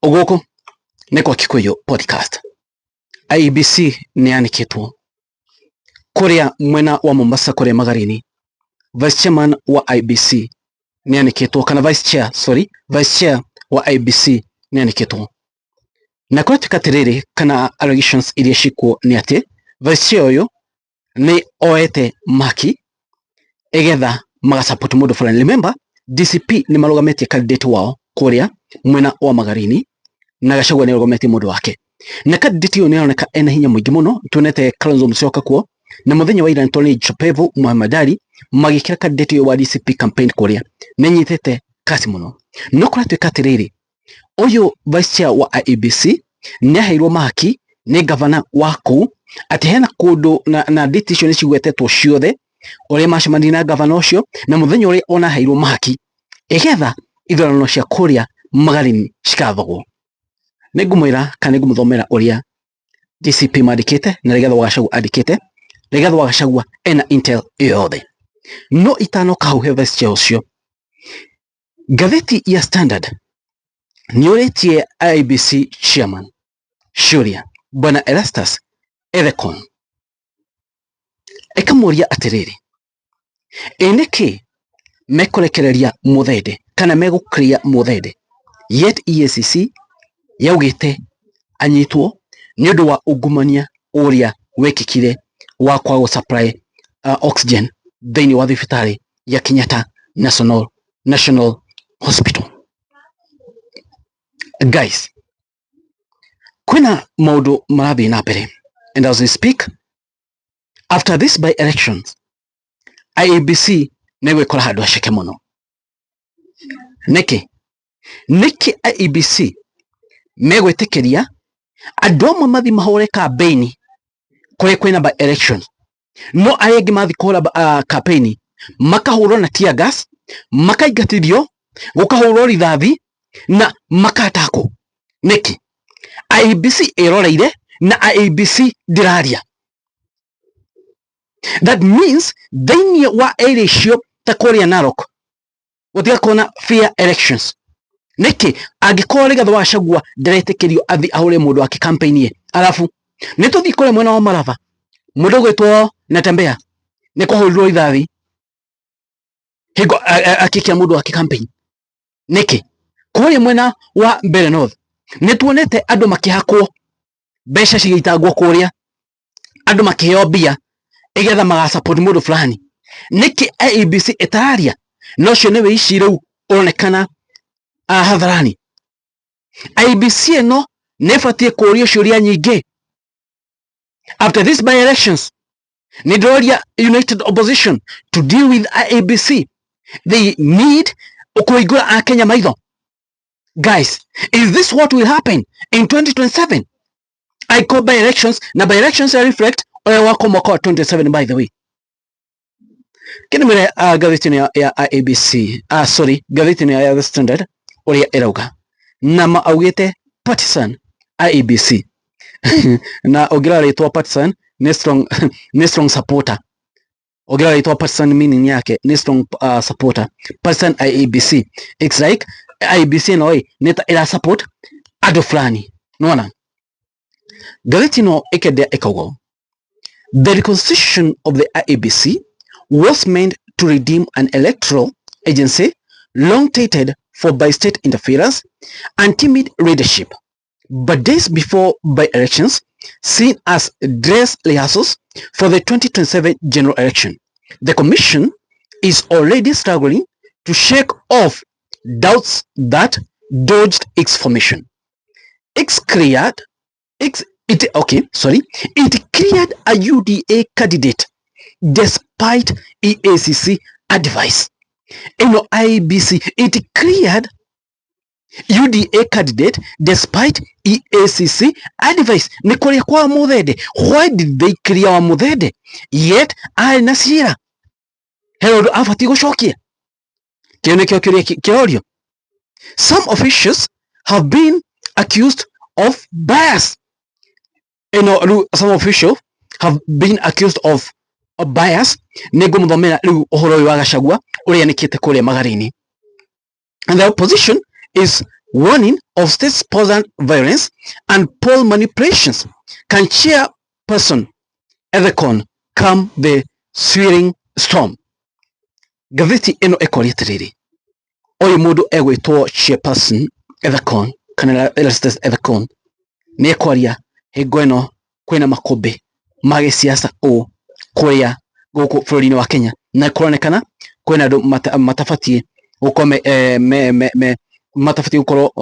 Ogoko nĩ kwa Kikuyu podcast. Iebc nĩ yanĩkĩtwo kũrĩa mwena wa Mombasa kũrĩa Magarini. Vice chairman wa Iebc nĩ yanĩkĩtwo kana vice chair wa Iebc nĩ yanĩkĩtwo. Na kũratuĩka atĩrĩrĩ kana allegations iria cikuo nĩ atĩ vice chair ũyũ nĩ oete maki egetha magasupport mũndũ fulani. Remember DCP nĩ marũgamĩtie candidate wao kũrĩa mwena wa Magarini na Gachagua nĩ arũgamĩtie mũndũ wake. Na candidate ũyũ nĩ aroneka ena hinya mũingĩ mũno. Tuonete Kalonzo Musyoka kuo na mũthenya wa ira Anthony Jopevu Muhammad magĩkĩra candidate ũyũ wa DCP campaign kũrĩa nĩ nyitĩte kasi mũno. No kũratuĩka atĩrĩrĩ ũyũ vice chair wa Iebc nĩ aheirwo maki nĩ governor wa kũu atĩ hena kũndũ na date icio nĩ cigwetetwo ciothe ũrĩa macemania na governor ũcio na mũthenya ũrĩa ona aheirwo maki egetha ithurano cia kũrĩa Magarini cikathogwo. Nĩ ngũmwĩra kana nĩ ngũmũthomera ũrĩa DCP mandĩkĩte na Rigathi wa Gachagua andĩkĩte. Rigathi wa Gachagua ena intel yothe. No itanoka hau he vice chair ũcio. Ngathĩti ya Standard nĩ ũrĩtie Iebc chairman ciũria bwana Erastus Ethekon ĩkamũria atĩrĩrĩ, nĩkĩ mekũrekereria mũthende kana megũclear mũthende yet EACC yaugĩte anyitwo nĩ ũndũ wa ungumania ũrĩa wekĩkire wa kwaga supply oxygen thĩinĩ wa thibitarĩ ya Kenyatta National Hospital. Guys, kwĩna maũndũ marathiĩ na mbere, and as we speak after this by elections Iebc nĩ gwĩkora handũ haceke mũno. Nĩkĩ Iebc megwĩtĩkĩria andũ amwe mathi mahũre campaign kũrĩa kwĩna by elections, no arĩa angĩ mathi kũhũra campaign makahũrwo na tear gas, makaingatithio, gũkahũrwo rithathi na makatakwo. Nĩkĩ Iebc ĩroreire na Iebc ndĩraria. That means thĩinĩ wa area icio ta kũrĩa Narok gũtiga kuona fair elections. Nĩkĩ angĩkorwo Rigathi wa Gachagua ndaretĩkĩrio athi ahũre mũndũ wake campaign ye, alafu nĩ tũthi kũrĩa mwena wa Malava mũndũ gwĩtwo Natembea nĩ kũhũrirwo rithathi hingo akĩkia mũndũ wake campaign. Nĩkĩ kũrĩa mwena wa Mbere North nĩ tuonete andũ makĩhakwo mbeca cigĩitangwo kũrĩa, andũ makĩheo mbia egetha magasupport mũndũ fulani. Nĩkĩ Iebc ĩtararia no cio nĩ wĩici rĩu ũronekana hadharani. Iebc ĩno nĩ ĩbatiĩ kũũrio ciũria nyingĩ. After this by elections nĩ ndĩroria United Opposition to deal with Iebc. They need kũhingũra Akenya maitho. Guys, is this what will happen in 2027? I call by elections na by elections I reflect oya wako mwaka wa 27 by the way. Kini mwere gathĩti ya Iebc gathĩti ya The Standard ũrĩa ĩrauga na augĩte partisan Iebc na ũngĩra rĩtwa partisan nĩ strong supporter. Ũngĩra rĩtwa partisan meaning yake nĩ strong supporter. Partisan Iebc, it's like Iebc no nĩ ta ĩra support andũ fulani. Nona gathĩti no ĩkendea ĩkauga the reconstitution of the Iebc was meant to redeem an electoral agency long tainted for by state interference and timid leadership, but days before by-elections seen as dress rehearsals for the 2027 general election. The commission is already struggling to shake off doubts that dogged its formation. It cleared a UDA candidate despite EACC advice. Iebc, it cleared UDA candidate despite EACC advice. Nĩ kũrĩa kwa mũthende. Why did they clear wa mũthende yet arĩ na ciira? Herod abatiĩ gũcokia. Kĩo nĩkĩo kĩrorio. Some officials have been accused of bias. Some officials have been accused of bias. Nĩ ngũmũthomera rĩu ũhoro ũyũ wa Gachagua ũrĩa nĩkĩte kũrĩa Magarini. And the opposition is warning of state-sponsored violence and poll manipulations. Can chairperson Ethicon calm the swirling storm? Gatheti ino ekori atiriri. Oyu mundu egwitwo chairperson Ethicon kana Elizabeth Ethicon ni ekwaria hingo ino kwina makumbi ma gisiasa kuria guku bururi-ini wa Kenya na kuronekana kwina andu matabatie gukorwo matabatie gukorwo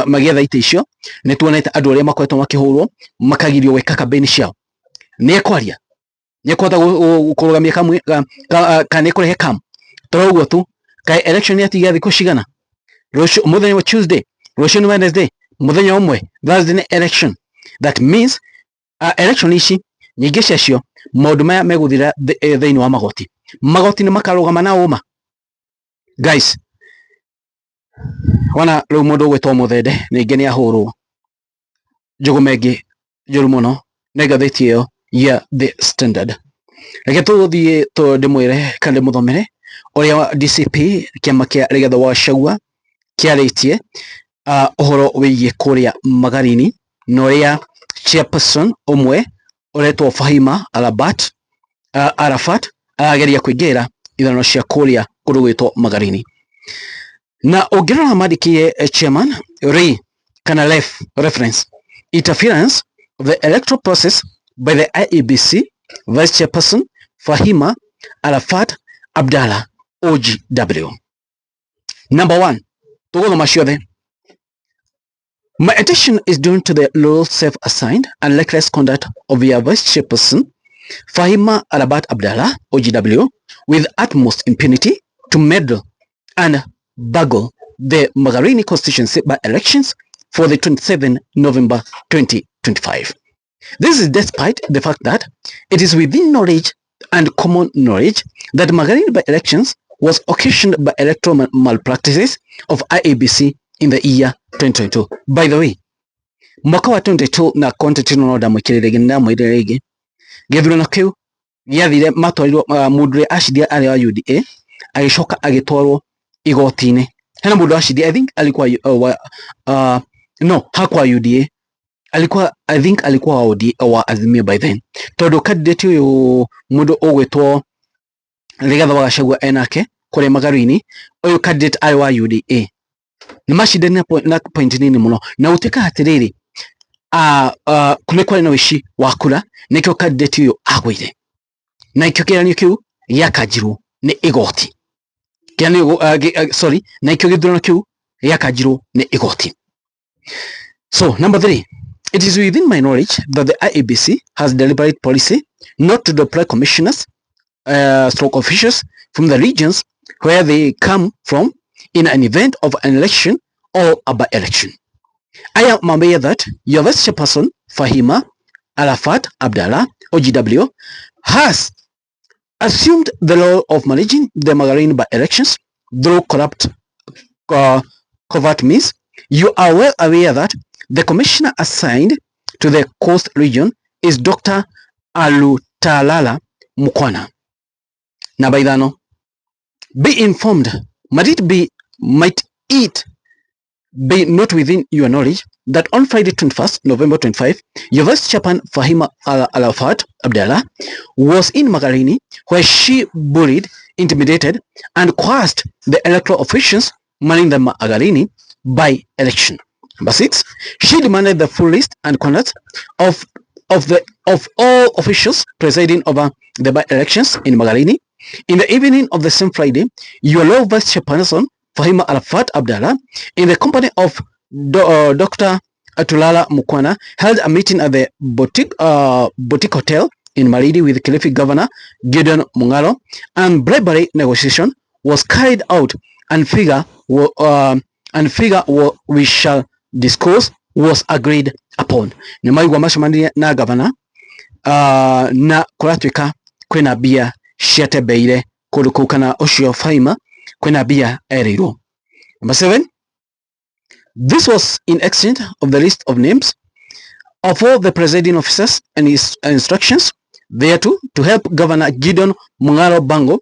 magietha ite icio. Ni tuonete andu aria makoretwo makihurwo makagirio gwika campaign ciao. Ni ekwaria ni ekwata kurugamia kana ni kurehe kam toguo tu kai election yatigia thiku cigana rucio muthenya wa Tuesday, rucio ni Wednesday, muthenya umwe Thursday ni election. That means election ici nyingi ciacio maundu maya meguthira thiini wa magoti ni makarugama na uma. Guys, wana riu mundu ugwitwo Muthende ningi ni ahurwo njugumengi njuru muno na gatheti iyo ya The Standard. Reke tuthie ndimwire kana ndimuthomere uria DCP kiama kia Rigathi wa Gachagua kiaritie uhoro wigie kuria magarini na uria chairperson umwe uretwo Fahima Arafat ageria kuingira ithano cia kuria kundu gwitwo magarini. Na ungirora mandikie chairman kana reference interference of the electoral process by the Iebc vice chairperson Fahima Arafat Abdallah OGW. Number 1, tuguthoma ciothe. My attention is drawn to the role self-assigned and reckless conduct of your vice chairperson Fahima Arafat Abdallah OGW with utmost impunity to meddle and burgle the Magarini constituency by elections for the 27th November 2025. This is despite the fact that it is within knowledge and common knowledge that Magarini by elections was occasioned by electoral malpractices of Iebc in the year 2022. By the way, mwaka wa 2022 na content no ndamwikirire na mwire rigi githurano kiu giathire matwarirwo mundu acidia ari wa UDA agicoka agitwarwo igoti-ini. Hena mundu acidia I think alikuwa hakwa UDA I think alikuwa wa Azimio by then, tondu candidate uyu mundu ugwitwo Rigathi wa Gachagua enake kuri magarini uyu candidate ari wa UDA ni mashidani na point nini muno na utika hatiriri kumekwa na wishi wa kura nikyo candidate uyu agwire na ikyo kiranio kiu giakanjirwo ni igoti na ikyo githurano kiu giakanjirwo ni igoti. So number 3, it is within my knowledge that the Iebc has deliberate policy not to deploy commissioners stroke officials from the regions where they come from in an event of an election or a by-election. I am aware that your vice chairperson Fahima Arafat Abdallah OGW has assumed the role of managing the Magarini by-elections through covert means. You are well aware that the commissioner assigned to the coast region is Dr. Atararîa Mukwana. Na baidano, be informed, might it be not within your knowledge that on Friday 21st November 25, your vice chairman Fahima Arafat Abdallah was in Magarini where she bullied, intimidated and coerced the electoral officials manning the Magarini by election. Number 6, she demanded the full list and conduct of all officials presiding over the by-elections in Magarini. In the evening of the same Friday, your law vice chairperson Fahima Arafat Abdallah, in the company of Dr. Atararîa Mukwana, held a meeting at the boutique hotel in Malindi with Kilifi Governor Gideon Mung'aro, and bribery negotiation was carried out, and figure we shall discuss was agreed upon. Ni maigwa macemania na governor na kuratuika kwina bia ciatembeire kundu kuu kana ucio Fahima kwina bia erirwo. Number 7, this was in exchange of the list of names of all the presiding officers and his instructions thereto to help Governor Gideon Mung'aro bungle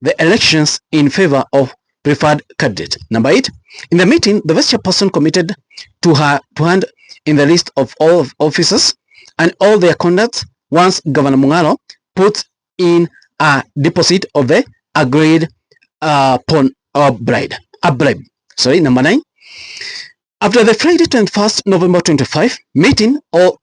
the elections in favor of preferred candidate. Number 8, in the meeting, the vice chairperson committed to hand in the list of all officers and all their conduct once Governor Mung'aro put in a deposit of the agreed bribe. Number 9, after the Friday 21st November 25 meeting, all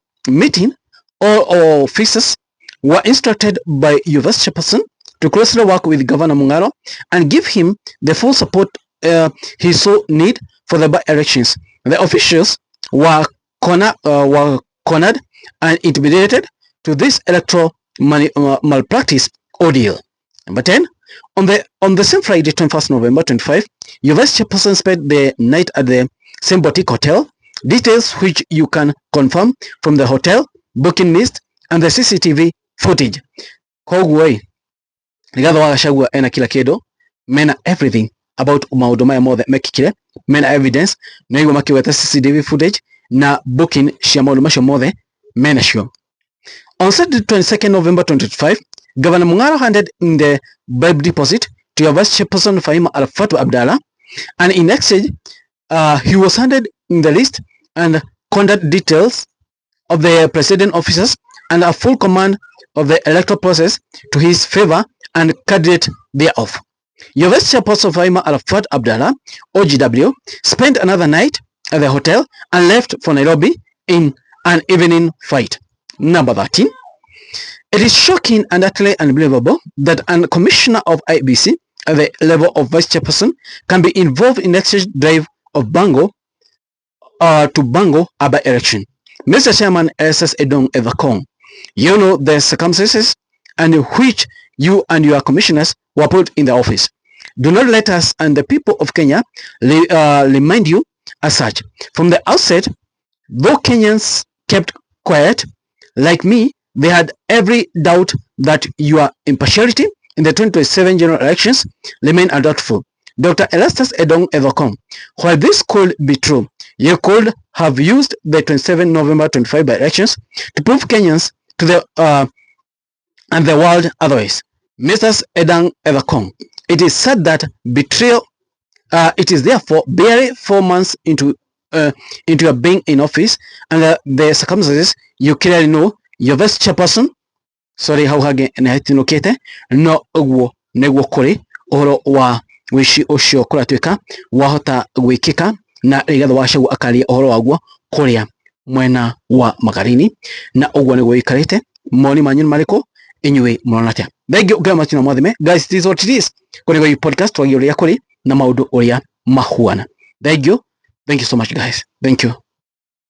officers were instructed by your vice chairperson to closely work with Governor Mung'aro and give him the full support he so need for the by-elections. The officials were cornered and intimidated to this electoral malpractice ordeal. Number 10, on the same Friday 21st November 25, your vice chairperson spent the night at the same boutique hotel, details which you can confirm from the hotel booking list and the CCTV footage. Kogway Rigathi wa Gachagua ena kila kido, mena everything about maundu maya mothe mekikire, mena evidence na igwa makiweta CCTV footage na booking cia maundu macio mothe mena cio. On Saturday 22nd November 2025, Governor Mung'aro handed in the bribe deposit to your vice chairperson Fahima Al-Fatu Abdallah, and in exchange, he was handed in the list and conduct details of the presiding officers and a full command of the electoral process to his favor and candidate thereof. Your vice chairperson Fahima Al-Fatu Abdallah, OGW, spent another night at the hotel and left for Nairobi in an evening flight. Number 13. It is shocking and utterly unbelievable that a commissioner of Iebc at the level of vice chairperson can be involved in the exchange drive of Bango to Bango by election. Mr. Chairman SS Edong Evakong, you know the circumstances under which you and your commissioners were put in the office. Do not let us and the people of Kenya remind you as such. From the outset, though Kenyans kept quiet, like me, they had every doubt that your impartiality in the 2027 general elections remained undoubtful. Dr. Elastus Edong Evakong, while this could be true, you could have used the 27 November 25 by elections to prove Kenyans to the and the world otherwise. Mr. Edong Evakong, it is said that betrayal. It is therefore barely 4 months into your being in office, and the circumstances you clearly know. Your vice chairperson, sorry hau hage nehatinukite no uguo neguo kuri uhoro wa wici ucio kuratuika wahota gwikika na Rigathi wa Gachagua akaria uhoro waguo kuria mwena wa magarini na uguo neguo ikarite moni manyu mariko inywe murona atia. Thank you very much na mwathime guys, this is what it is kuri go podcast twagiuria kuri na maundu uria mahuana. Thank you so much guys, thank you.